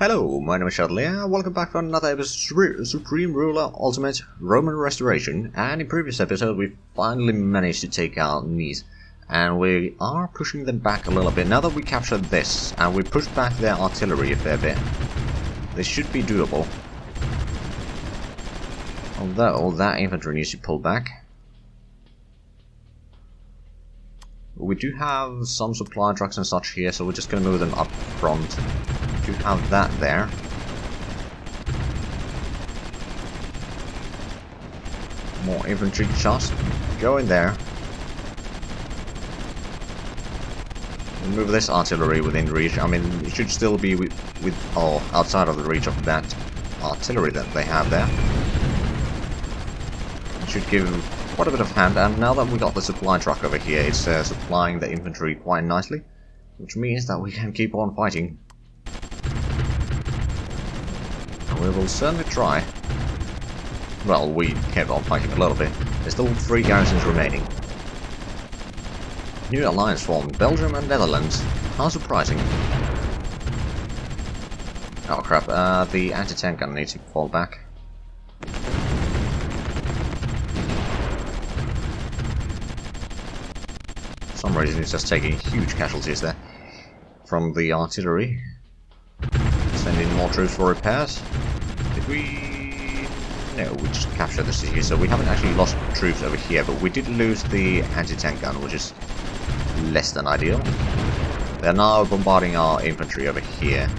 Hello, my name is Zhatelier. Welcome back for another episode of Supreme Ruler Ultimate Roman Restoration. And in previous episode we finally managed to take out Nice. And we are pushing them back a little bit. Now that we captured this and we pushed back their artillery a fair bit, this should be doable. Although that infantry needs to pull back. We do have some supply trucks and such here, so we're just going to move them up front. We do have that there. More infantry just go in there. We'll move this artillery within reach. I mean, it should still be outside of the reach of that artillery that they have there. It should give quite a bit of hand, and now that we got the supply truck over here, it's supplying the infantry quite nicely, which means that we can keep on fighting. And we will certainly try. Well, we kept on fighting a little bit. There's still 3 garrisons remaining. New alliance formed, Belgium and Netherlands. How surprising. Oh crap, the anti-tank gun needs to fall back. For some reason it's just taking huge casualties there from the artillery. Sending more troops for repairs. Did we... No, we just captured the city, so we haven't actually lost troops over here, but we did lose the anti-tank gun, which is less than ideal. They're now bombarding our infantry over here.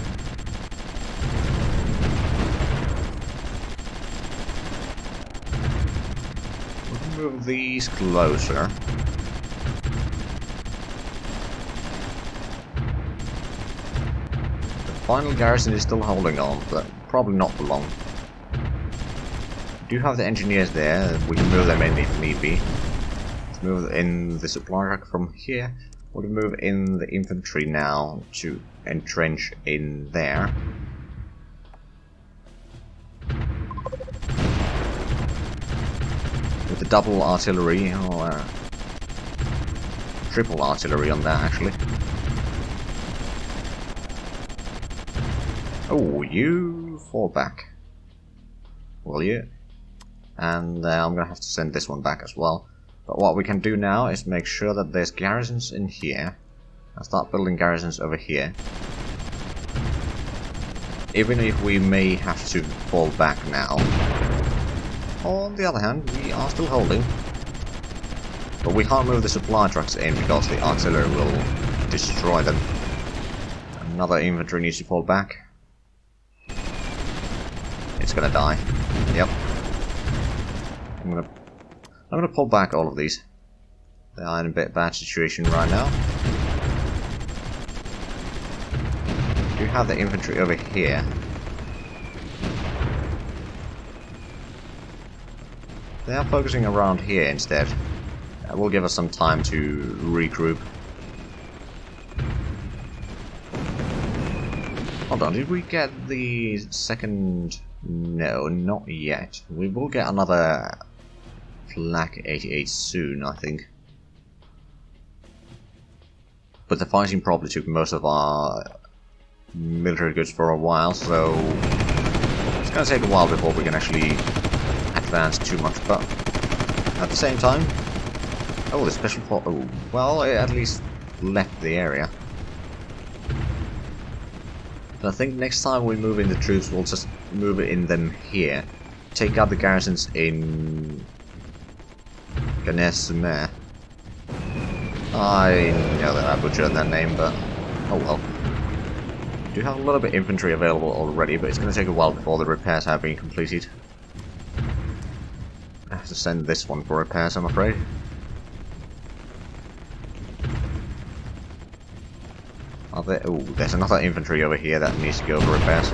We'll move these closer. Final garrison is still holding on, but probably not for long. We do have the engineers there, we can move them in if need be. Let's move in the supply truck from here. We'll move in the infantry now to entrench in there. With the double artillery, or triple artillery on that actually. Oh, you fall back, will you? And I'm gonna have to send this one back as well. But what we can do now is make sure that there's garrisons in here, and start building garrisons over here. Even if we may have to fall back now. On the other hand, we are still holding. But we can't move the supply trucks in because the artillery will destroy them. Another infantry needs to fall back. It's gonna die. Yep. I'm gonna pull back all of these. They are in a bit bad situation right now. We do have the infantry over here. They are focusing around here instead. That will give us some time to regroup. Hold on, did we get the second... No, not yet. We will get another Flak 88 soon, I think. But the fighting probably took most of our military goods for a while, so it's going to take a while before we can actually advance too much, but at the same time... Oh, the special force... Oh, well, it at least left the area. I think next time we move in the troops, we'll just move it in them here. Take out the garrisons in Ganes-sur-Mer. I know that I butchered that name, but oh well. We do have a little bit of infantry available already, but it's going to take a while before the repairs have been completed. I have to send this one for repairs, I'm afraid. Oh, there's another infantry over here that needs to go for repairs.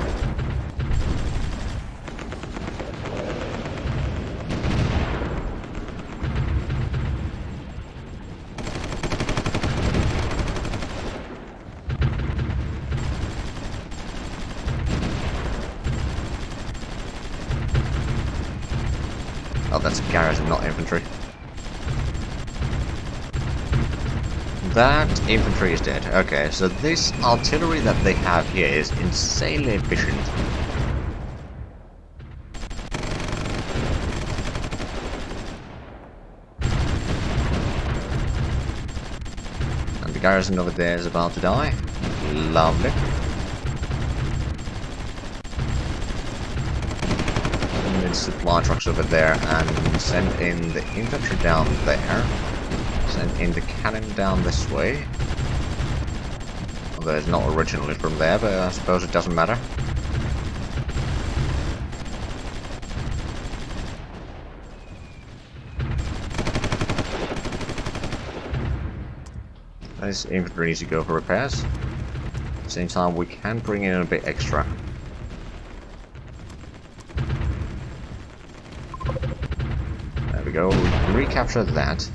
Oh, that's a garrison, not infantry. That infantry is dead. Okay, so this artillery that they have here is insanely efficient. And the garrison over there is about to die. Lovely. And then supply trucks over there and send in the infantry down there. Send in the cannon down this way. Although it's not originally from there, but I suppose it doesn't matter. This infantry needs to go for repairs. At the same time, we can bring in a bit extra. There we go, we recapture that.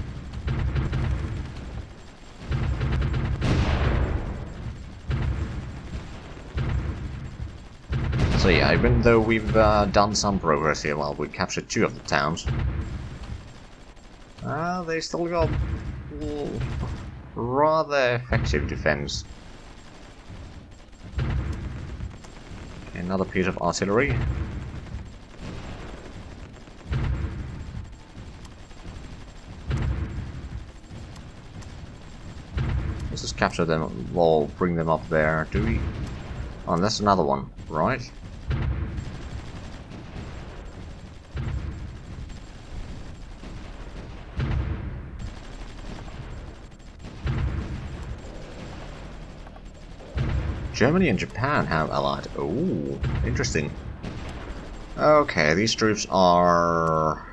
So yeah, even though we've done some progress here, well, we captured 2 of the towns. They still got rather effective defense. Another piece of artillery. Let's just capture them, or bring them up there. Do we? Oh, and that's another one, right? Germany and Japan have allied. Oh, interesting. Okay, these troops are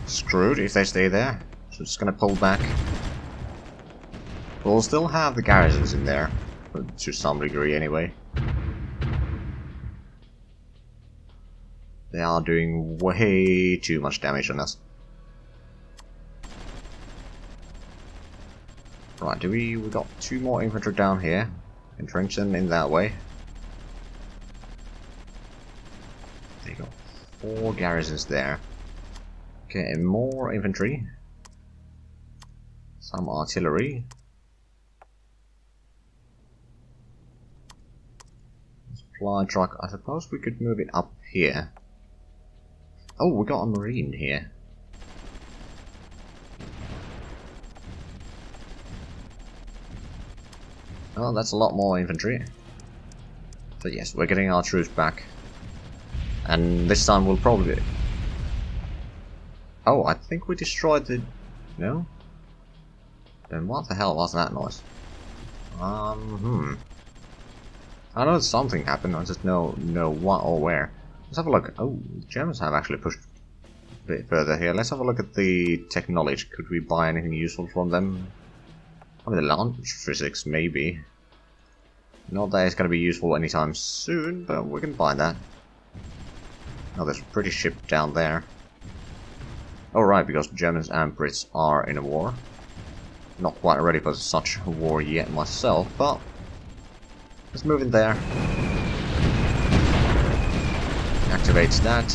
screwed if they stay there. So it's gonna pull back. We'll still have the garrisons in there, to some degree anyway. They are doing way too much damage on us. Right, we got 2 more infantry down here. Entrench them in that way. There you go. 4 garrisons there. Okay, and more infantry. Some artillery. Supply truck. I suppose we could move it up here. Oh, we got a marine here. Oh, that's a lot more infantry. So yes, we're getting our troops back. And this time we'll probably... Oh, I think we destroyed the... No? Then what the hell was that noise? I know something happened, I just know what or where. Let's have a look. Oh, the Germans have actually pushed a bit further here. Let's have a look at the technology. Could we buy anything useful from them? I mean, the launch physics, maybe. Not that it's going to be useful anytime soon, but we can buy that. Oh, there's a British ship down there. Oh, right, because Germans and Brits are in a war. Not quite ready for such a war yet myself, but let's move in there. Activates that.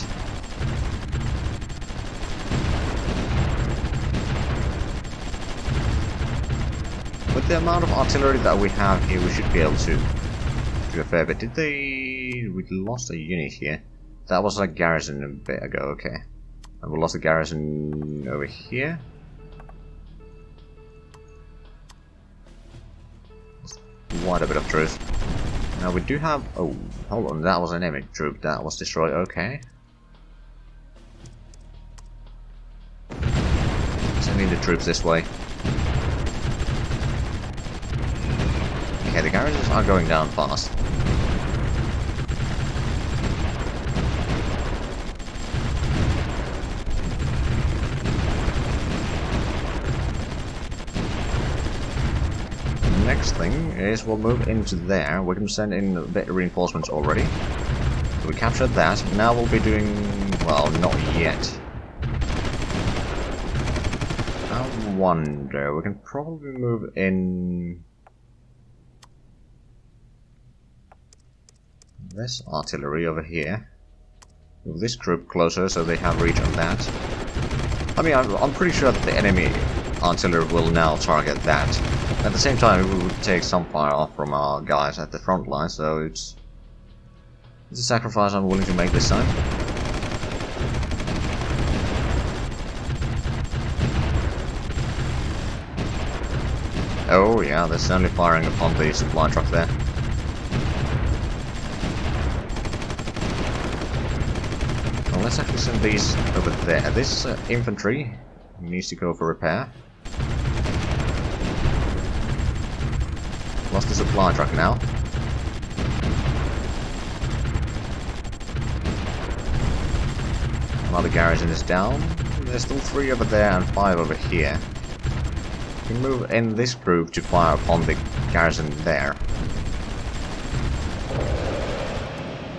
With the amount of artillery that we have here, we should be able to do a fair bit. Did they... We lost a unit here. That was a garrison a bit ago, okay. And we lost a garrison over here. Quite a bit of troops. Now we do have... Oh, hold on, that was an enemy troop that was destroyed, okay. Sending the troops this way. Okay, the garrisons are going down fast. Next thing is we'll move into there. We can send in a bit of reinforcements already. So we captured that. Now we'll be doing... well, not yet. I wonder... we can probably move in... this artillery over here. Move this group closer so they have reach on that. I mean, I'm pretty sure that the enemy artillery will now target that. At the same time, we would take some fire off from our guys at the front line, so it's a sacrifice I'm willing to make this time. Oh yeah, they're certainly firing upon the supply truck there. Well, let's actually send these over there. This infantry needs to go for repair. Lost the supply truck now. Another garrison is down. There's still 3 over there and 5 over here. We can move in this group to fire upon the garrison there.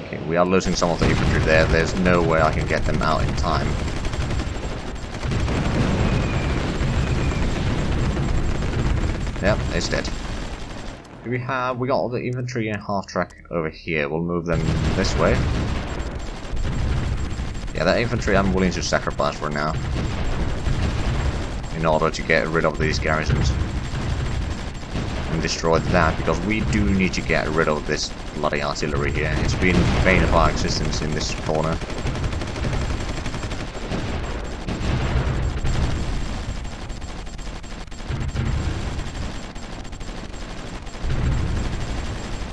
Okay, we are losing some of the infantry there. There's no way I can get them out in time. Yep, it's dead. We got all the infantry and half track over here. We'll move them this way. Yeah, that infantry I'm willing to sacrifice for now, in order to get rid of these garrisons and destroy that, because we do need to get rid of this bloody artillery here. It's been bane of our existence in this corner.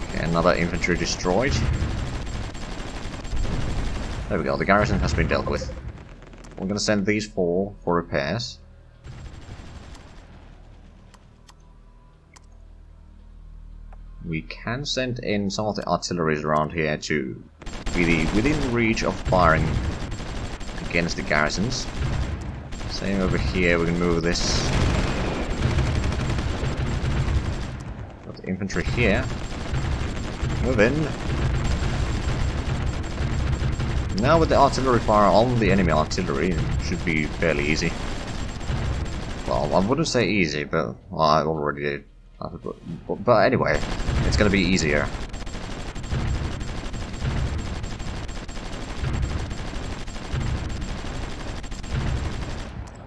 Okay, another infantry destroyed. There we go, the garrison has been dealt with. We're going to send these 4 for repairs. We can send in some of the artilleries around here to be within reach of firing against the garrisons. Same over here, we can move this. Got the infantry here. Move in. Now with the artillery fire on the enemy artillery, it should be fairly easy. Well, I wouldn't say easy, but well, I already did. But anyway, it's gonna be easier.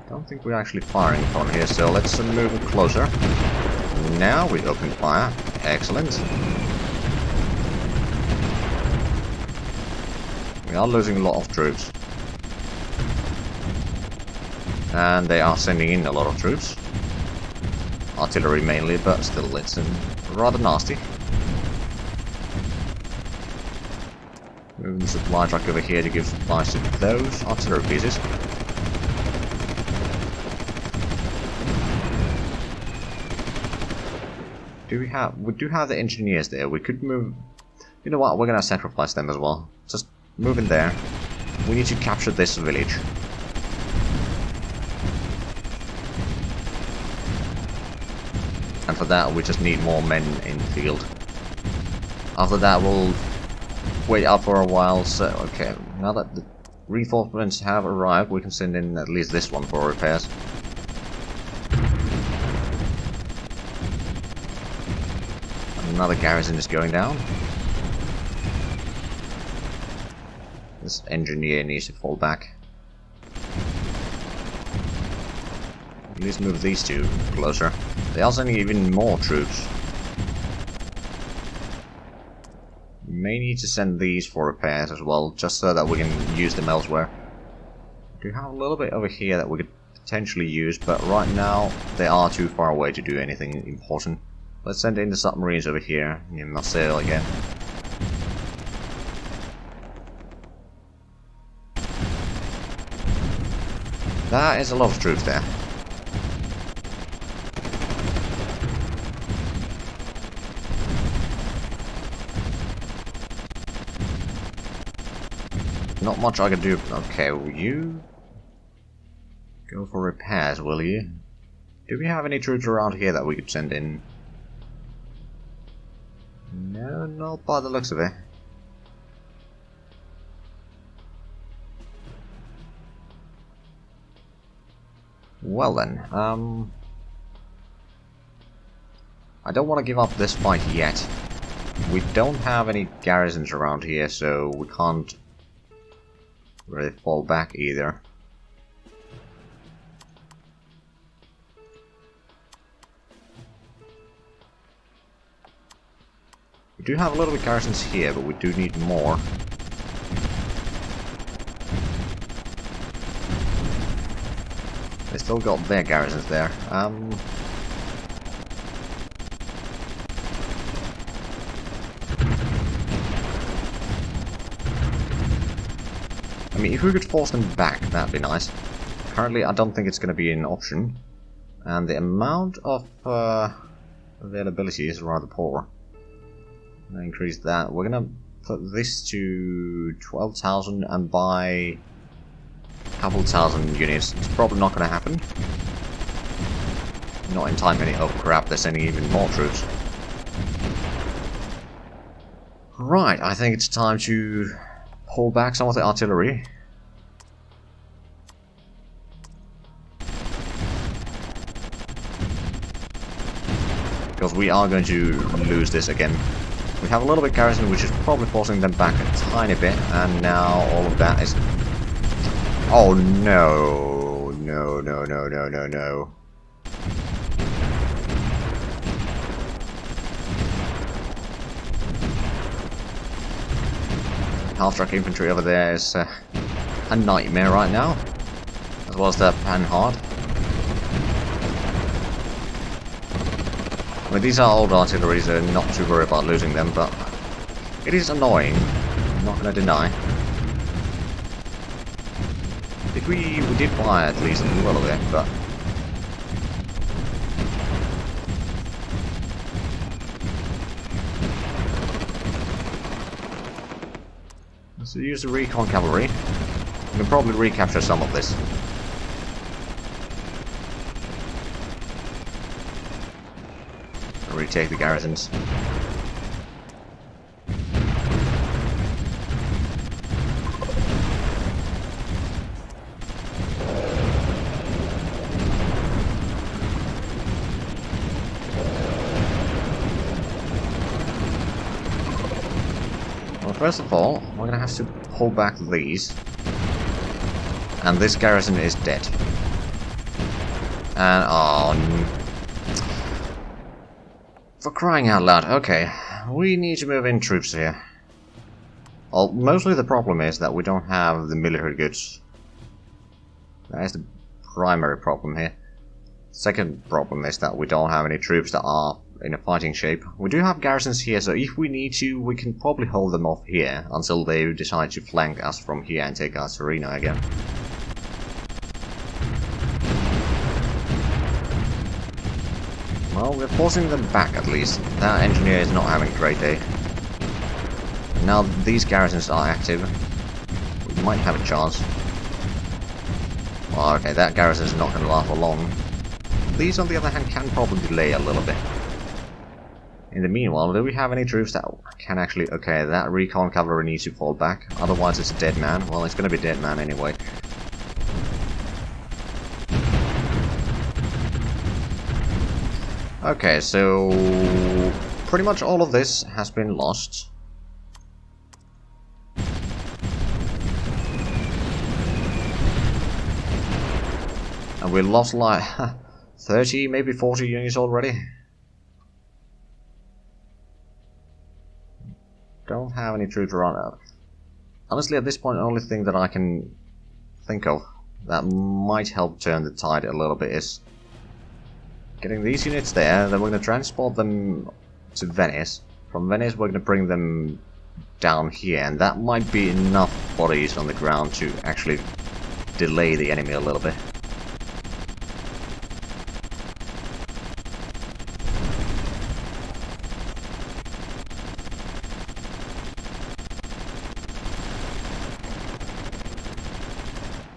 I don't think we're actually firing from here, so let's move it closer. Now we open fire. Excellent. We are losing a lot of troops. And they are sending in a lot of troops. Artillery mainly, but still it's rather nasty. Moving the supply truck over here to give supplies to those artillery pieces. We do have the engineers there. We could move. You know what? We're gonna sacrifice them as well. Just move in there. We need to capture this village. And for that, we just need more men in the field. After that, we'll wait up for a while. So, okay, now that the reinforcements have arrived, we can send in at least this one for repairs. Another garrison is going down. This engineer needs to fall back. At least move these 2 closer. They are sending even more troops. We may need to send these for repairs as well, just so that we can use them elsewhere. We do have a little bit over here that we could potentially use, but right now they are too far away to do anything important. Let's send in the submarines over here, in Marseille again. That is a lot of troops there. Not much I can do. Okay, will you go for repairs, will you? Do we have any troops around here that we could send in? No, not by the looks of it. Well then, I don't want to give up this fight yet. We don't have any garrisons around here, so we can't really fall back either. do have a little bit of garrisons here, but we do need more. They still got their garrisons there. I mean, if we could force them back, that'd be nice. Currently, I don't think it's going to be an option. And the amount of availability is rather poor. I'm going to increase that. We're going to put this to 12,000 and buy a couple thousand units. It's probably not going to happen. Not in time, any. Oh crap, they're sending even more troops. Right, I think it's time to pull back some of the artillery. Because we are going to lose this again. We have a little bit of garrison, which is probably forcing them back a tiny bit, and now all of that is... Oh no! No, no, no, no, no, no. Half-track infantry over there is a nightmare right now, as well as the Panhard. I mean, these are old artillery, so not too worried about losing them, but it is annoying, I'm not going to deny. We did buy at least a little bit, but... Let's use the recon cavalry. We can probably recapture some of this. Retake the garrisons. Well, first of all, we're going to have to pull back these. And this garrison is dead. And, oh... For crying out loud, okay, we need to move in troops here. Well, mostly the problem is that we don't have the military goods. That is the primary problem here. Second problem is that we don't have any troops that are in a fighting shape. We do have garrisons here, so if we need to, we can probably hold them off here until they decide to flank us from here and take our arena again. Well, we're forcing them back at least. That engineer is not having a great day. Now these garrisons are active. We might have a chance. Well, okay, that garrison is not going to last for long. These, on the other hand, can probably delay a little bit. In the meanwhile, do we have any troops that can actually... Okay, that recon cavalry needs to fall back. Otherwise it's a dead man. Well, it's going to be dead man anyway. Okay, so pretty much all of this has been lost. And we lost like 30, maybe 40 units already. Don't have any troops around. Honestly, at this point, the only thing that I can think of that might help turn the tide a little bit is getting these units there, then we're going to transport them to Venice. From Venice we're going to bring them down here, and that might be enough bodies on the ground to actually delay the enemy a little bit.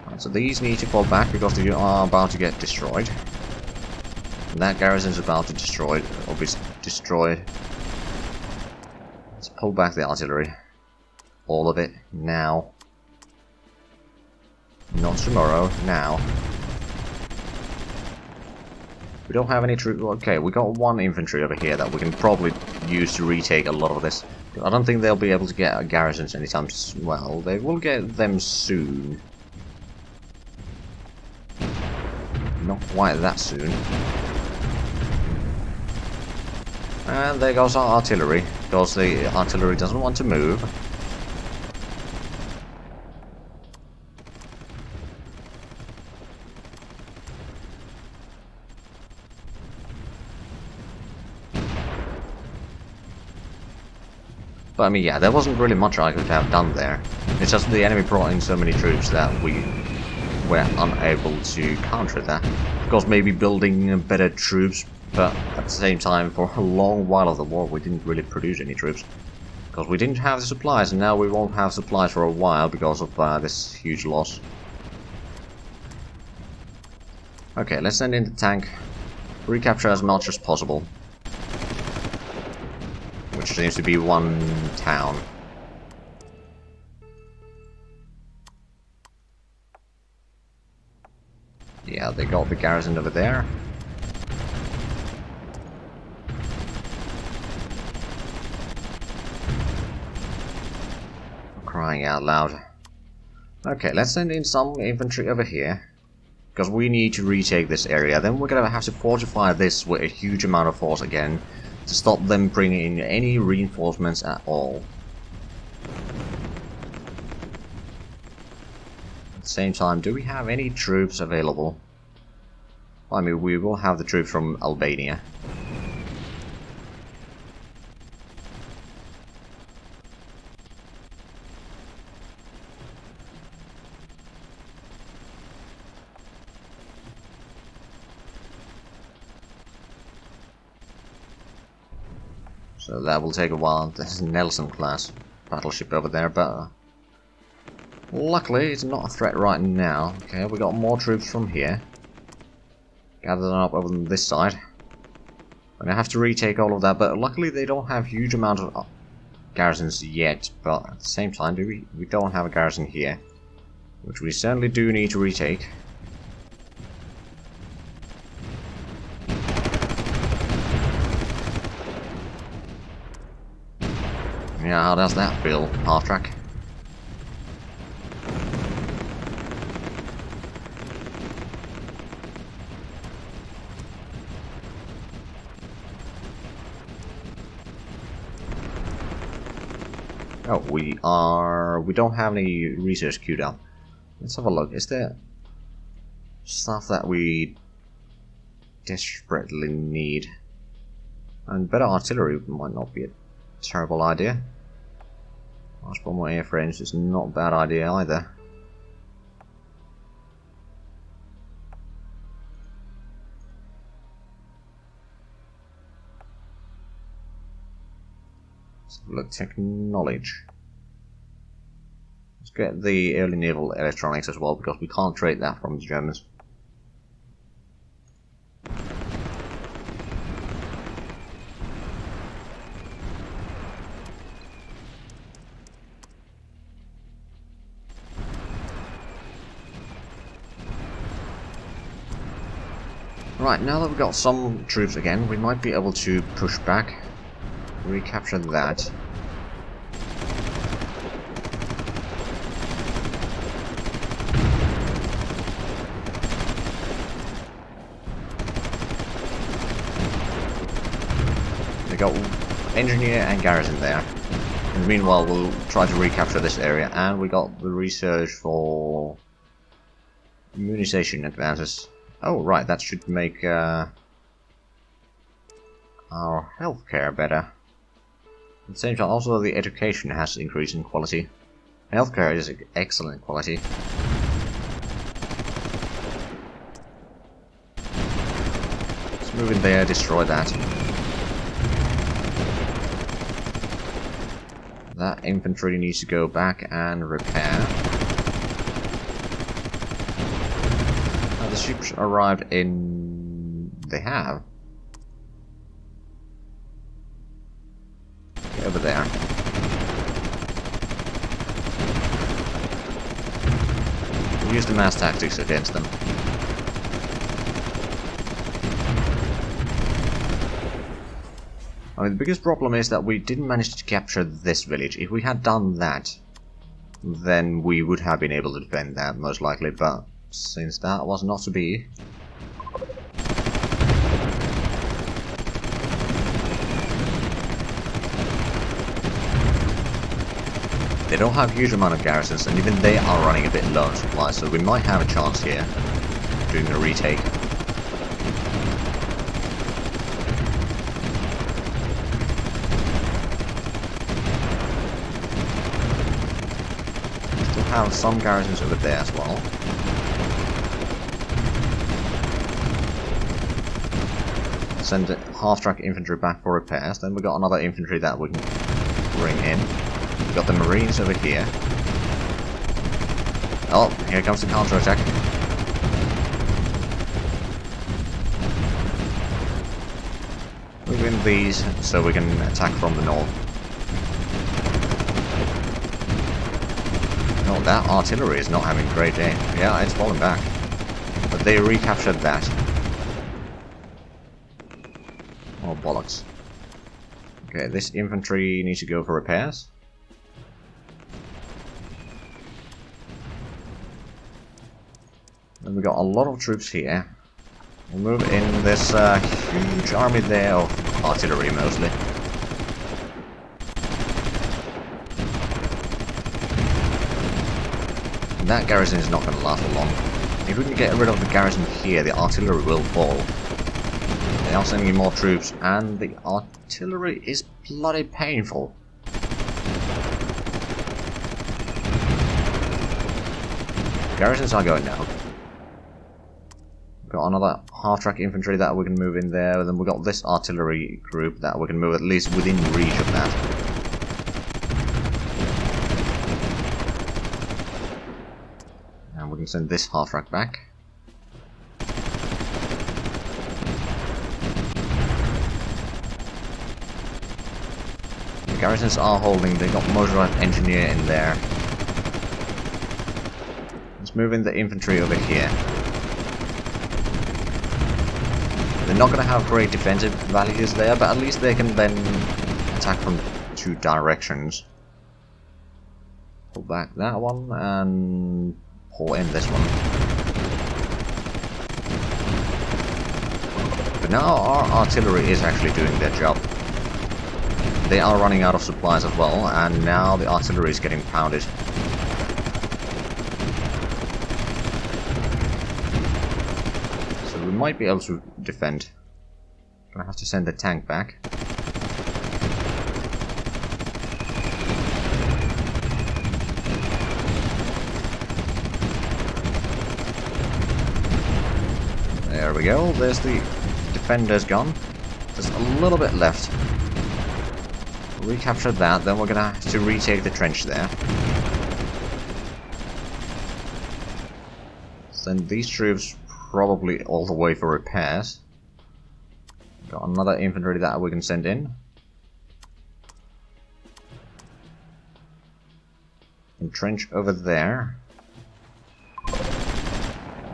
Right, so these need to fall back because they are about to get destroyed. And that garrison is about to destroy, or be destroyed. Let's pull back the artillery. All of it, now. Not tomorrow, now. We don't have any troops. Okay, we got one infantry over here that we can probably use to retake a lot of this. I don't think they'll be able to get garrisons anytime well. They will get them soon. Not quite that soon. And there goes our artillery, because the artillery doesn't want to move. But I mean, yeah, there wasn't really much I could have done there. It's just the enemy brought in so many troops that we were unable to counter that. Of course, maybe building better troops, but at the same time, for a long while of the war, we didn't really produce any troops. Because we didn't have the supplies, and now we won't have supplies for a while because of this huge loss. Okay, let's send in the tank. Recapture as much as possible. Which seems to be one town. Yeah, they got the garrison over there. Crying out loud. Okay, let's send in some infantry over here. Because we need to retake this area. Then we're gonna have to fortify this with a huge amount of force again, to stop them bringing in any reinforcements at all. At the same time, do we have any troops available? I mean, we will have the troops from Albania. So that will take a while. There's Nelson class battleship over there, but luckily it's not a threat right now. Okay, we got more troops from here. Gather them up over on this side. I'm gonna have to retake all of that, but luckily they don't have huge amounts of garrisons yet. But at the same time, we don't have a garrison here, which we certainly do need to retake. Yeah, how does that feel, half-track? Oh, we don't have any research queued up. Let's have a look. Is there stuff that we desperately need? And better artillery might not be a terrible idea. Last one more airframes is not a bad idea either. Let's have a look. Technology. Let's get the early naval electronics as well, because we can't trade that from the Germans. Right, now that we've got some troops again, we might be able to push back, recapture that. We got engineer and garrison there. And meanwhile, we'll try to recapture this area, and we got the research for immunization advances. Oh, right, that should make our healthcare better. At the same time, also the education has increased in quality. Healthcare is excellent quality. Let's move in there, destroy that. That infantry needs to go back and repair. The ships arrived in... They have. Get over there. We'll use the mass tactics against them. I mean, the biggest problem is that we didn't manage to capture this village. If we had done that, then we would have been able to defend that, most likely, but since that was not to be. They don't have a huge amount of garrisons, and even they are running a bit low on supplies, so we might have a chance here doing the retake. Still have some garrisons over there as well. Send half-track infantry back for repairs. Then we got another infantry that we can bring in. We got the marines over here. Oh, here comes the counter-attack. Move in these so we can attack from the north. No, that artillery is not having great aim. Yeah, it's falling back. But they recaptured that. Oh, bollocks. Okay, this infantry needs to go for repairs. Then we got a lot of troops here. We'll move in this huge army there of artillery mostly. And that garrison is not going to last for long. If we can get rid of the garrison here, the artillery will fall. They are sending in more troops, and the artillery is bloody painful. Garrisons are going down. We've got another half-track infantry that we can move in there, and then we've got this artillery group that we can move at least within reach of that. And we can send this half-track back. Garrisons are holding, they got motorized engineer in there. Let's move in the infantry over here. They're not going to have great defensive values there, but at least they can then attack from two directions. Pull back that one and pull in this one. But now our artillery is actually doing their job. They are running out of supplies as well, and now the artillery is getting pounded. So we might be able to defend. Gonna have to send the tank back. There we go, there's the defenders gone. There's a little bit left. Recapture that, then we're gonna have to retake the trench there. Send these troops probably all the way for repairs. Got another infantry that we can send in. Entrench over there.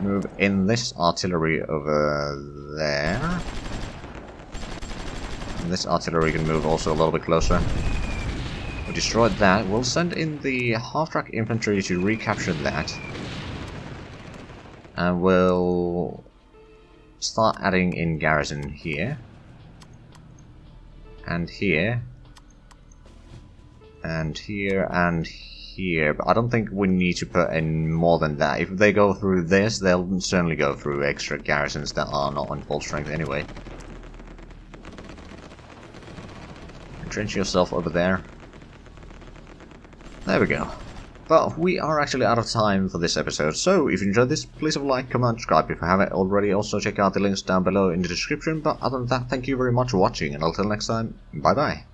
Move in this artillery over there. This artillery can move also a little bit closer. We destroyed that. We'll send in the half-track infantry to recapture that. And we'll start adding in garrison here. And here. And here and here. But I don't think we need to put in more than that. If they go through this, they'll certainly go through extra garrisons that are not on full strength anyway. Entrench yourself over there. There we go. But we are actually out of time for this episode, so if you enjoyed this, please leave a like, comment, subscribe if you haven't already. Also check out the links down below in the description, but other than that, thank you very much for watching, and until next time, bye bye.